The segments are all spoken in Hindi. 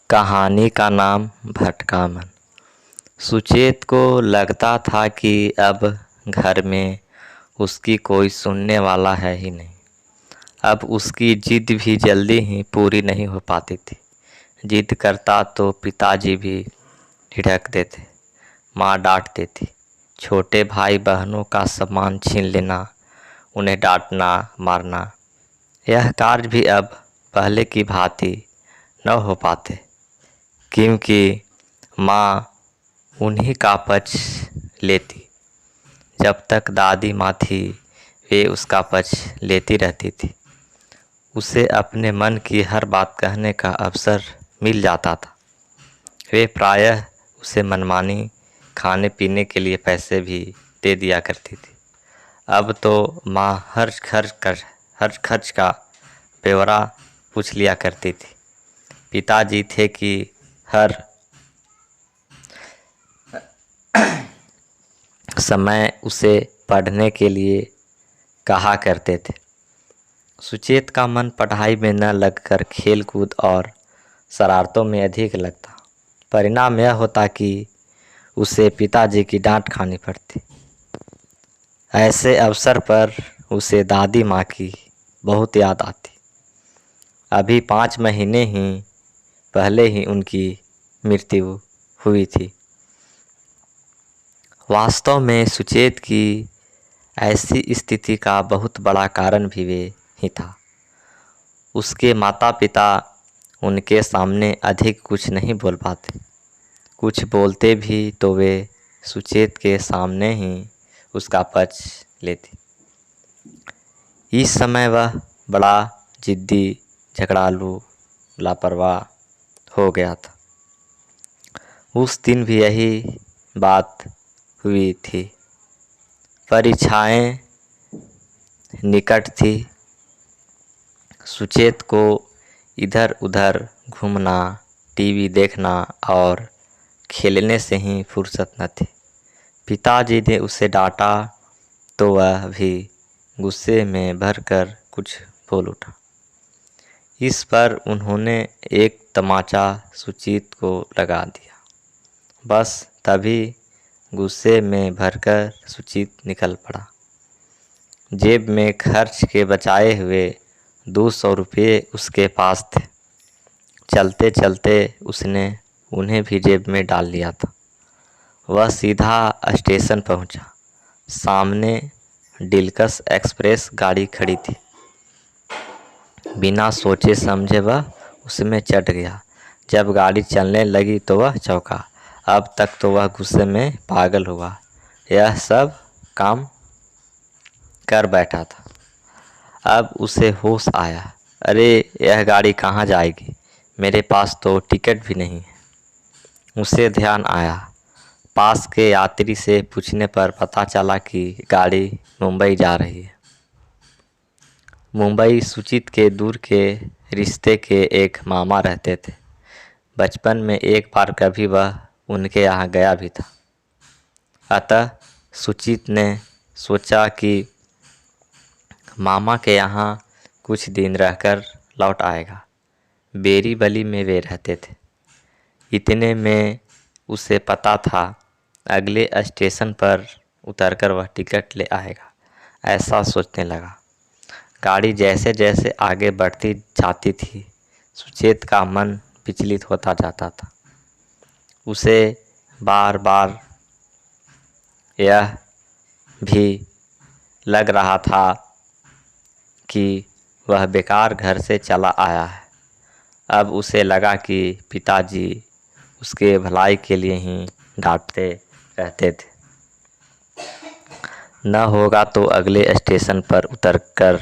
कहानी का नाम भटका मन। सुचेत को लगता था कि अब घर में उसकी कोई सुनने वाला है ही नहीं। अब उसकी जिद भी जल्दी ही पूरी नहीं हो पाती थी। जिद करता तो पिताजी भी झिड़क देते, माँ डांट देती। छोटे भाई बहनों का सामान छीन लेना, उन्हें डांटना मारना, यह कार्य भी अब पहले की भांति न हो पाते, क्योंकि माँ उन्हीं का पक्ष लेती। जब तक दादी माँ थी वे उसका पक्ष लेती रहती थी। उसे अपने मन की हर बात कहने का अवसर मिल जाता था। वे प्रायः उसे मनमानी खाने पीने के लिए पैसे भी दे दिया करती थी। अब तो माँ हर खर्च का ब्यौरा पूछ लिया करती थी। पिताजी थे कि हर समय उसे पढ़ने के लिए कहा करते थे। सुचेत का मन पढ़ाई में न लगकर खेल कूद और शरारतों में अधिक लगता। परिणाम यह होता कि उसे पिताजी की डांट खानी पड़ती। ऐसे अवसर पर उसे दादी माँ की बहुत याद आती। अभी 5 महीने ही पहले ही उनकी मृत्यु हुई थी। वास्तव में सुचेत की ऐसी स्थिति का बहुत बड़ा कारण भी वे ही था। उसके माता पिता उनके सामने अधिक कुछ नहीं बोल पाते। कुछ बोलते भी तो वे सुचेत के सामने ही उसका पक्ष लेती। इस समय वह बड़ा जिद्दी, झगड़ालू, लापरवाह हो गया था। उस दिन भी यही बात हुई थी। परीक्षाएं निकट थी। सुचेत को इधर उधर घूमना, टीवी देखना और खेलने से ही फुर्सत न थी। पिताजी ने उसे डांटा तो वह भी गुस्से में भरकर कुछ बोल उठा। इस पर उन्होंने एक तमाचा सुचेत को लगा दिया। बस तभी गुस्से में भरकर सुचेत निकल पड़ा। जेब में खर्च के बचाए हुए 200 रुपये उसके पास थे। चलते चलते उसने उन्हें भी जेब में डाल लिया था। वह सीधा स्टेशन पहुंचा। सामने डिलक्स एक्सप्रेस गाड़ी खड़ी थी। बिना सोचे समझे वह उसमें चढ़ गया। जब गाड़ी चलने लगी तो वह चौंका। अब तक तो वह गुस्से में पागल हुआ यह सब काम कर बैठा था। अब उसे होश आया। अरे यह गाड़ी कहाँ जाएगी? मेरे पास तो टिकट भी नहीं है। उसे ध्यान आया। पास के यात्री से पूछने पर पता चला कि गाड़ी मुंबई जा रही है। मुंबई सुचेत के दूर के रिश्ते के एक मामा रहते थे। बचपन में एक बार कभी वह उनके यहाँ गया भी था। अतः सुचेत ने सोचा कि मामा के यहाँ कुछ दिन रहकर लौट आएगा। बेरीबली में वे रहते थे। इतने में उसे पता था अगले स्टेशन पर उतरकर वह टिकट ले आएगा। ऐसा सोचने लगा। गाड़ी जैसे जैसे आगे बढ़ती जाती थी सुचेत का मन विचलित होता जाता था। उसे बार बार यह भी लग रहा था कि वह बेकार घर से चला आया है। अब उसे लगा कि पिताजी उसके भलाई के लिए ही डांटते रहते थे। न होगा तो अगले स्टेशन पर उतरकर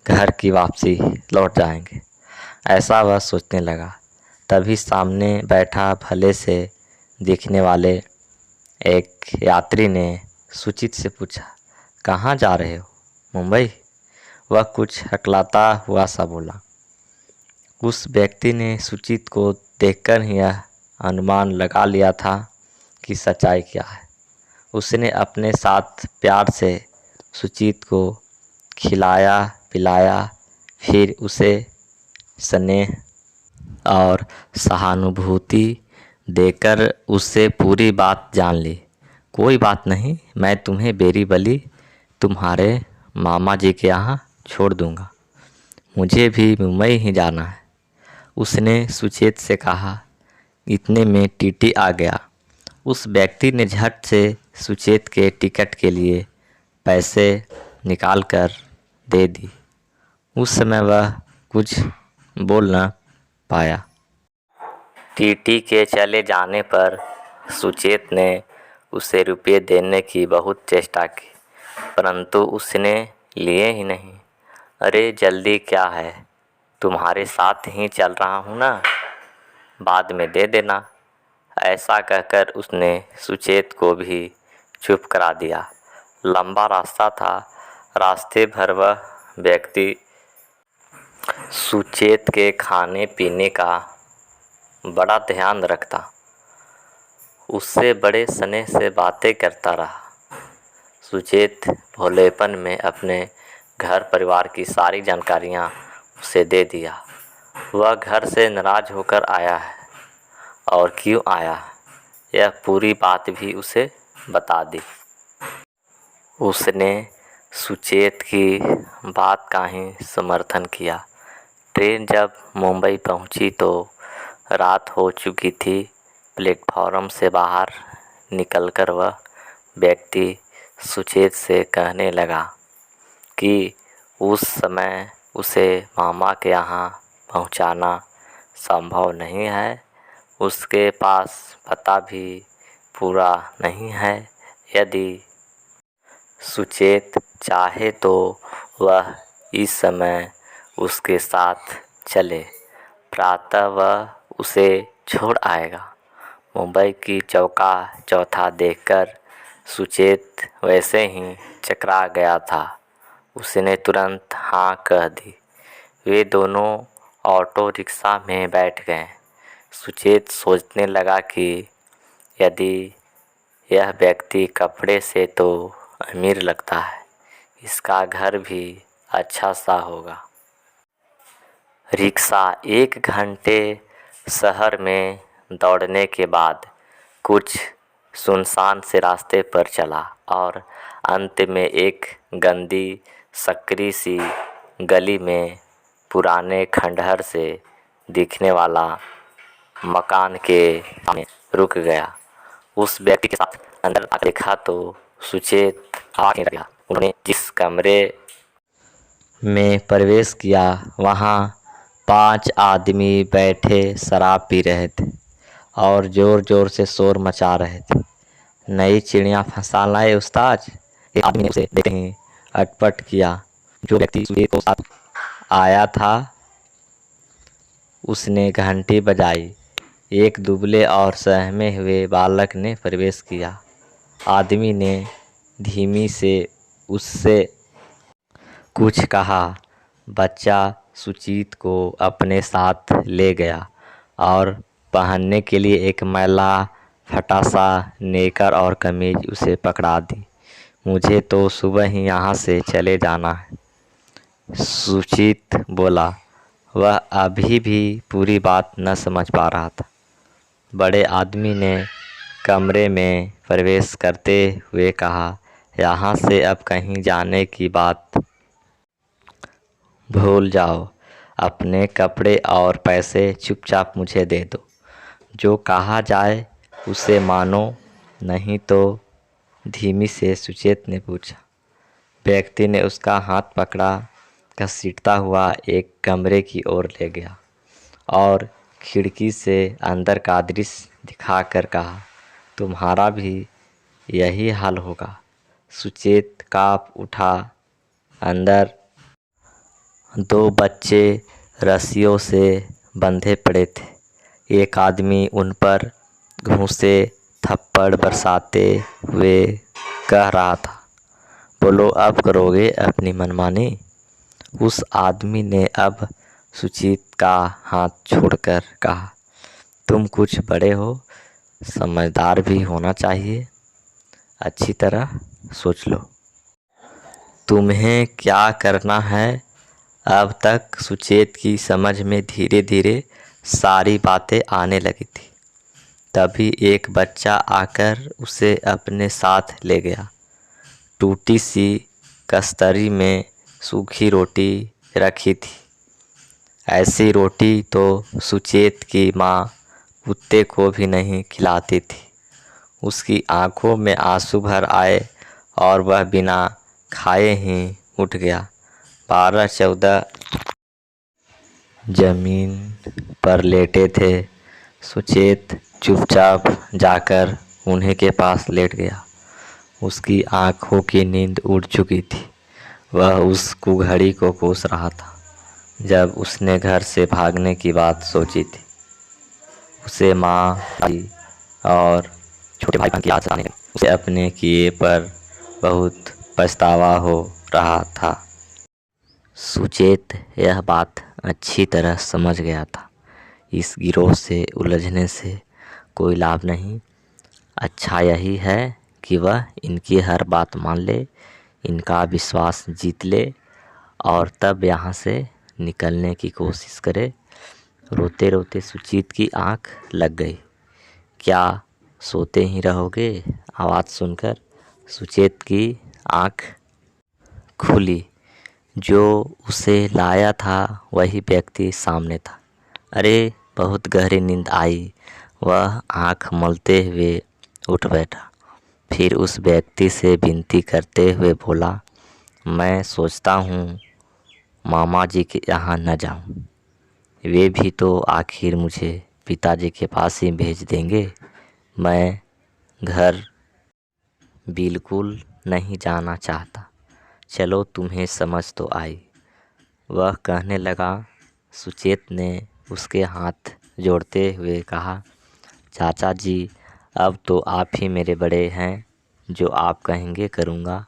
घर की वापसी लौट जाएंगे, ऐसा वह सोचने लगा। तभी सामने बैठा भले से दिखने वाले एक यात्री ने सुचेत से पूछा, कहाँ जा रहे हो? मुंबई? वह कुछ हकलाता हुआ सा बोला। उस व्यक्ति ने सुचेत को देखकर ही यह अनुमान लगा लिया था कि सच्चाई क्या है। उसने अपने साथ प्यार से सुचेत को खिलाया पिलाया, फिर उसे स्नेह और सहानुभूति देकर उससे पूरी बात जान ली। कोई बात नहीं, मैं तुम्हें बेरीबली तुम्हारे मामा जी के यहाँ छोड़ दूँगा, मुझे भी मुंबई ही जाना है। उसने सुचेत से कहा। इतने में टीटी आ गया। उस व्यक्ति ने झट से सुचेत के टिकट के लिए पैसे निकाल कर दे दी। उस समय वह कुछ बोल न पाया। टीटी के चले जाने पर सुचेत ने उसे रुपये देने की बहुत चेष्टा की, परंतु उसने लिए ही नहीं। अरे जल्दी क्या है, तुम्हारे साथ ही चल रहा हूँ ना, बाद में दे देना। ऐसा कहकर उसने सुचेत को भी चुप करा दिया। लंबा रास्ता था। रास्ते भर वह व्यक्ति सुचेत के खाने पीने का बड़ा ध्यान रखता, उससे बड़े स्नेह से बातें करता रहा। सुचेत भोलेपन में अपने घर परिवार की सारी जानकारियां उसे दे दिया। वह घर से नाराज होकर आया है और क्यों आया है, यह पूरी बात भी उसे बता दी। उसने सुचेत की बात का ही समर्थन किया। ट्रेन जब मुंबई पहुंची तो रात हो चुकी थी। प्लेटफॉर्म से बाहर निकलकर वह व्यक्ति सुचेत से कहने लगा कि उस समय उसे मामा के यहाँ पहुँचाना संभव नहीं है। उसके पास पता भी पूरा नहीं है। यदि सुचेत चाहे तो वह इस समय उसके साथ चले। प्रातः वह उसे छोड़ आएगा। मुंबई की चौका चौथा देखकर सुचेत वैसे ही चकरा गया था। उसने तुरंत हाँ कह दी। वे दोनों ऑटो रिक्शा में बैठ गए। सुचेत सोचने लगा कि यदि यह व्यक्ति कपड़े से तो अमीर लगता है, इसका घर भी अच्छा सा होगा। रिक्शा 1 घंटे शहर में दौड़ने के बाद कुछ सुनसान से रास्ते पर चला और अंत में एक गंदी सकरी सी गली में पुराने खंडहर से दिखने वाला मकान के सामने रुक गया। उस व्यक्ति के साथ अंदर आकर देखा तो सुचेत आग नहीं लगा। उन्होंने जिस कमरे में प्रवेश किया वहाँ 5 आदमी बैठे शराब पी रहे थे और ज़ोर ज़ोर से शोर मचा रहे थे। नई चिड़िया फंसा लाए उस्ताद, एक आदमी ने उसे देखते ही अटपट किया। जो व्यक्ति सुचेत के साथ आया था उसने घंटी बजाई। एक दुबले और सहमे हुए बालक ने प्रवेश किया। आदमी ने धीमी से उससे कुछ कहा। बच्चा सुचेत को अपने साथ ले गया और पहनने के लिए एक मैला फटा सा नेकर और कमीज उसे पकड़ा दी। मुझे तो सुबह ही यहाँ से चले जाना है, सुचेत बोला। वह अभी भी पूरी बात न समझ पा रहा था। बड़े आदमी ने कमरे में प्रवेश करते हुए कहा, यहाँ से अब कहीं जाने की बात भूल जाओ। अपने कपड़े और पैसे चुपचाप मुझे दे दो। जो कहा जाए उसे मानो, नहीं तो, धीमी से सुचेत ने पूछा। व्यक्ति ने उसका हाथ पकड़ा, घसीटता हुआ एक कमरे की ओर ले गया और खिड़की से अंदर का दृश्य दिखाकर कहा, तुम्हारा भी यही हाल होगा। सुचेत काँप उठा। अंदर 2 बच्चे रस्सियों से बंधे पड़े थे। एक आदमी उन पर घूंसे थप्पड़ बरसाते हुए कह रहा था, बोलो अब करोगे अपनी मनमानी। उस आदमी ने अब सुचेत का हाथ छोड़कर कहा, तुम कुछ बड़े हो, समझदार भी होना चाहिए। अच्छी तरह सोच लो तुम्हें क्या करना है। अब तक सुचेत की समझ में धीरे धीरे सारी बातें आने लगी थी। तभी एक बच्चा आकर उसे अपने साथ ले गया। टूटी सी कस्तरी में सूखी रोटी रखी थी। ऐसी रोटी तो सुचेत की माँ कुत्ते को भी नहीं खिलाती थी। उसकी आंखों में आंसू भर आए और वह बिना खाए ही उठ गया। 12-14 जमीन पर लेटे थे। सुचेत चुपचाप जाकर उन्हीं के पास लेट गया। उसकी आंखों की नींद उड़ चुकी थी। वह उस कुघड़ी को कोस रहा था जब उसने घर से भागने की बात सोची थी। उसे माँ, दादी और छोटे भाई बहन की याद आने लगी। उसे अपने किए पर बहुत पछतावा हो रहा था। सुचेत यह बात अच्छी तरह समझ गया था। इस गिरोह से उलझने से कोई लाभ नहीं। अच्छा यही है कि वह इनकी हर बात मान ले, इनका विश्वास जीत ले और तब यहाँ से निकलने की कोशिश करे। रोते रोते सुचेत की आंख लग गई। क्या सोते ही रहोगे? आवाज़ सुनकर सुचेत की आंख खुली। जो उसे लाया था वही व्यक्ति सामने था। अरे, बहुत गहरी नींद आई। वह आंख मलते हुए उठ बैठा। फिर उस व्यक्ति से विनती करते हुए बोला, मैं सोचता हूँ मामा जी के यहाँ न जाऊँ। वे भी तो आखिर मुझे पिताजी के पास ही भेज देंगे। मैं घर बिल्कुल नहीं जाना चाहता। चलो, तुम्हें समझ तो आई। वह कहने लगा। सुचेत ने उसके हाथ जोड़ते हुए कहा, चाचा जी, अब तो आप ही मेरे बड़े हैं। जो आप कहेंगे करूँगा।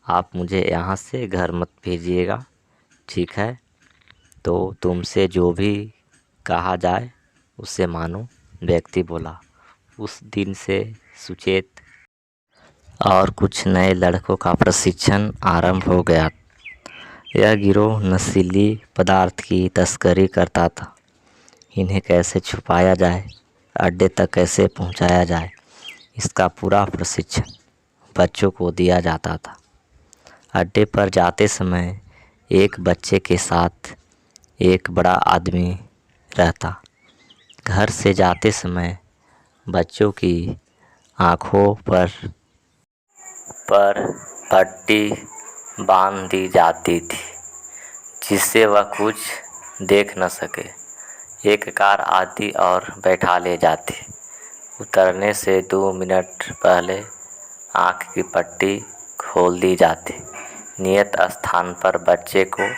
आप मुझे यहाँ से घर मत भेजिएगा, ठीक है? तो तुमसे जो भी कहा जाए उसे मानो, व्यक्ति बोला। उस दिन से सुचेत और कुछ नए लड़कों का प्रशिक्षण आरंभ हो गया। यह गिरोह नशीली पदार्थ की तस्करी करता था। इन्हें कैसे छुपाया जाए, अड्डे तक कैसे पहुंचाया जाए, इसका पूरा प्रशिक्षण बच्चों को दिया जाता था। अड्डे पर जाते समय एक बच्चे के साथ एक बड़ा आदमी रहता। घर से जाते समय बच्चों की आँखों पर पट्टी बांध दी जाती थी जिससे वह कुछ देख न सके। एक कार आती और बैठा ले जाती। उतरने से 2 मिनट पहले आँख की पट्टी खोल दी जाती। नियत स्थान पर बच्चे को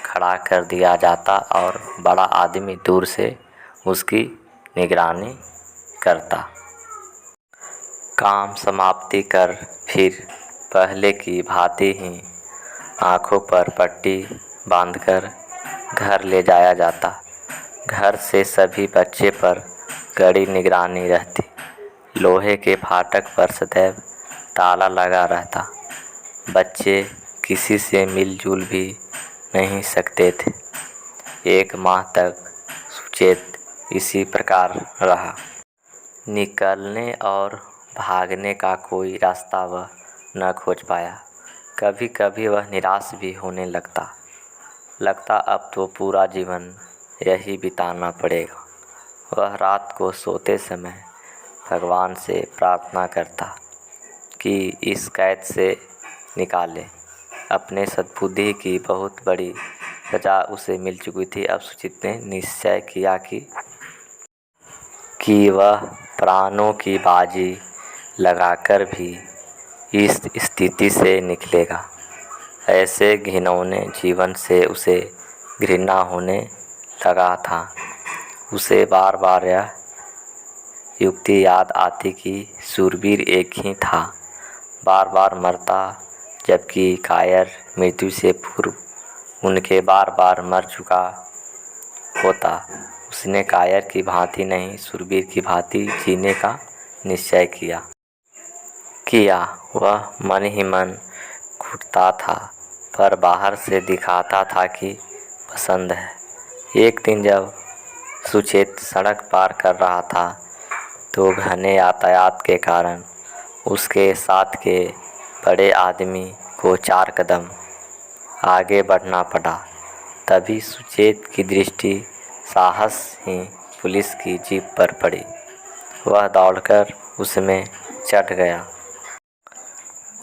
खड़ा कर दिया जाता और बड़ा आदमी दूर से उसकी निगरानी करता। काम समाप्ति कर फिर पहले की भांति ही आँखों पर पट्टी बांधकर घर ले जाया जाता। घर से सभी बच्चे पर कड़ी निगरानी रहती। लोहे के फाटक पर सदैव ताला लगा रहता। बच्चे किसी से मिलजुल भी नहीं सकते थे। 1 माह तक सुचेत इसी प्रकार रहा। निकलने और भागने का कोई रास्ता वह न खोज पाया। कभी कभी वह निराश भी होने लगता अब तो पूरा जीवन यही बिताना पड़ेगा। वह रात को सोते समय भगवान से प्रार्थना करता कि इस कैद से निकाले। अपने सद्बुद्धि की बहुत बड़ी सजा उसे मिल चुकी थी। अब सुचेत ने निश्चय किया कि वह प्राणों की बाजी लगाकर भी इस स्थिति से निकलेगा। ऐसे घिनौने जीवन से उसे घृणा होने लगा था। उसे बार बार यह युक्ति याद आती कि शूरवीर एक ही था, बार बार मरता, जबकि कायर मृत्यु से पूर्व उनके बार बार मर चुका होता। उसने कायर की भांति नहीं, शूरवीर की भांति जीने का निश्चय किया। वह मन ही मन घुटता था, पर बाहर से दिखाता था कि पसंद है। एक दिन जब सुचेत सड़क पार कर रहा था तो घने यातायात के कारण उसके साथ के बड़े आदमी को 4 कदम आगे बढ़ना पड़ा। तभी सुचेत की दृष्टि साहस ही पुलिस की जीप पर पड़ी। वह दौड़कर उसमें चढ़ गया।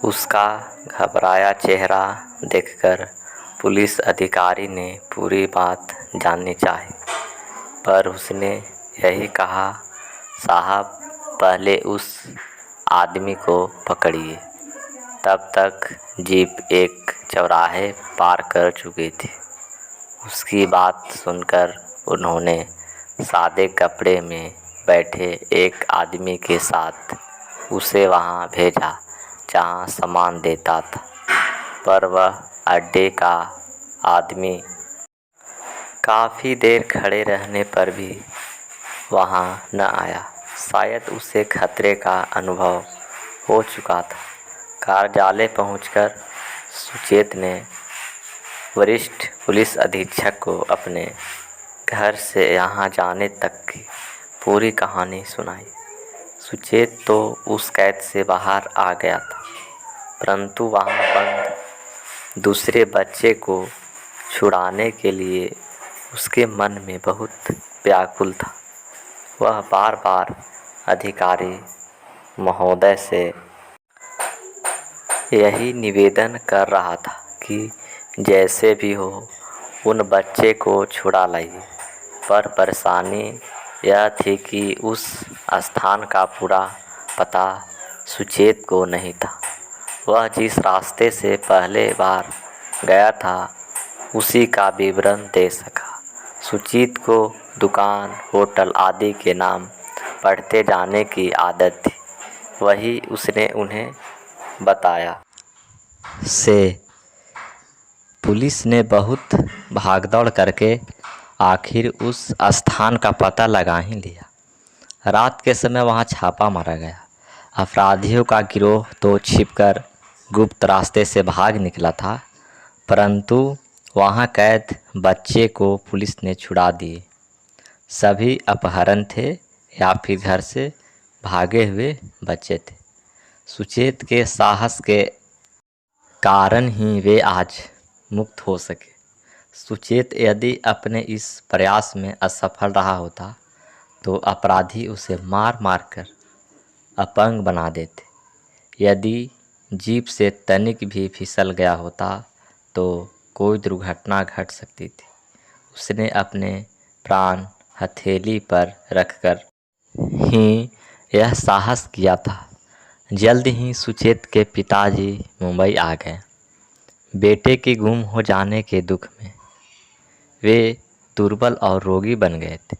उसका घबराया चेहरा देखकर पुलिस अधिकारी ने पूरी बात जाननी चाही, पर उसने यही कहा, साहब पहले उस आदमी को पकड़िए। तब तक जीप एक चौराहे पार कर चुकी थी। उसकी बात सुनकर उन्होंने सादे कपड़े में बैठे एक आदमी के साथ उसे वहां भेजा जहां सामान देता था, पर वह अड्डे का आदमी काफ़ी देर खड़े रहने पर भी वहां न आया। शायद उसे खतरे का अनुभव हो चुका था। कार्यालय पहुंचकर सुचेत ने वरिष्ठ पुलिस अधीक्षक को अपने घर से यहाँ जाने तक की पूरी कहानी सुनाई। सुचेत तो उस कैद से बाहर आ गया था, परंतु वहाँ बंद दूसरे बच्चे को छुड़ाने के लिए उसके मन में बहुत व्याकुल था। वह बार बार अधिकारी महोदय से यही निवेदन कर रहा था कि जैसे भी हो उन बच्चे को छुड़ा लाइए, पर परेशानी यह थी कि उस स्थान का पूरा पता सुचेत को नहीं था। वह जिस रास्ते से पहले बार गया था उसी का विवरण दे सका। सुचेत को दुकान, होटल आदि के नाम पढ़ते जाने की आदत थी, वही उसने उन्हें बताया। से पुलिस ने बहुत भागदौड़ करके आखिर उस स्थान का पता लगा ही लिया। रात के समय वहां छापा मारा गया। अपराधियों का गिरोह तो छिपकर गुप्त रास्ते से भाग निकला था, परंतु वहां कैद बच्चे को पुलिस ने छुड़ा दिए। सभी अपहरण थे या फिर घर से भागे हुए बच्चे थे। सुचेत के साहस के कारण ही वे आज मुक्त हो सके। सुचेत यदि अपने इस प्रयास में असफल रहा होता तो अपराधी उसे मार मार कर अपंग बना देते। यदि जीप से तनिक भी फिसल गया होता तो कोई दुर्घटना घट सकती थी। उसने अपने प्राण हथेली पर रखकर ही यह साहस किया था। जल्द ही सुचेत के पिताजी मुंबई आ गए। बेटे के गुम हो जाने के दुख में वे दुर्बल और रोगी बन गए थे।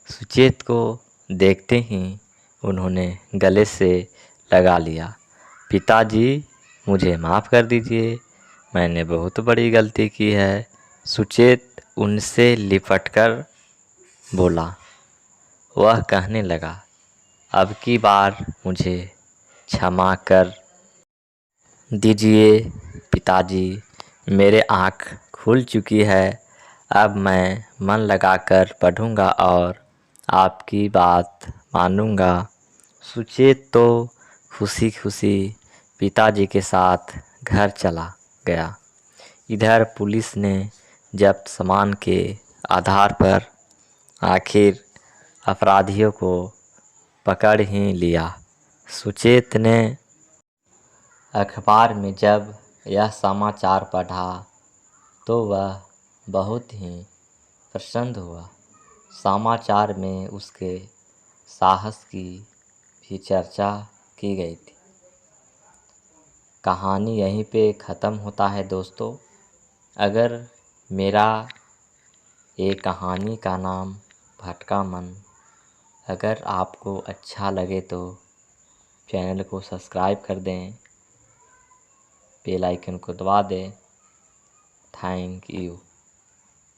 सुचेत को देखते ही उन्होंने गले से लगा लिया, पिताजी मुझे माफ़ कर दीजिए, मैंने बहुत बड़ी गलती की है। सुचेत उनसे लिपटकर बोला। वह कहने लगा, अब की बार मुझे क्षमा कर दीजिए पिताजी, मेरे आँख खुल चुकी है। अब मैं मन लगाकर पढ़ूंगा और आपकी बात मानूंगा। सुचेत तो खुशी खुशी पिताजी के साथ घर चला गया। इधर पुलिस ने जब्त सामान के आधार पर आखिर अपराधियों को पकड़ ही लिया। सुचेत ने अखबार में जब यह समाचार पढ़ा तो वह बहुत ही प्रसन्न हुआ। समाचार में उसके साहस की भी चर्चा की गई थी। कहानी यहीं पे ख़त्म होता है दोस्तों। अगर मेरा ये कहानी का नाम भटका मन अगर आपको अच्छा लगे तो चैनल को सब्सक्राइब कर दें, बेल आइकन को दबा दें। Thank you.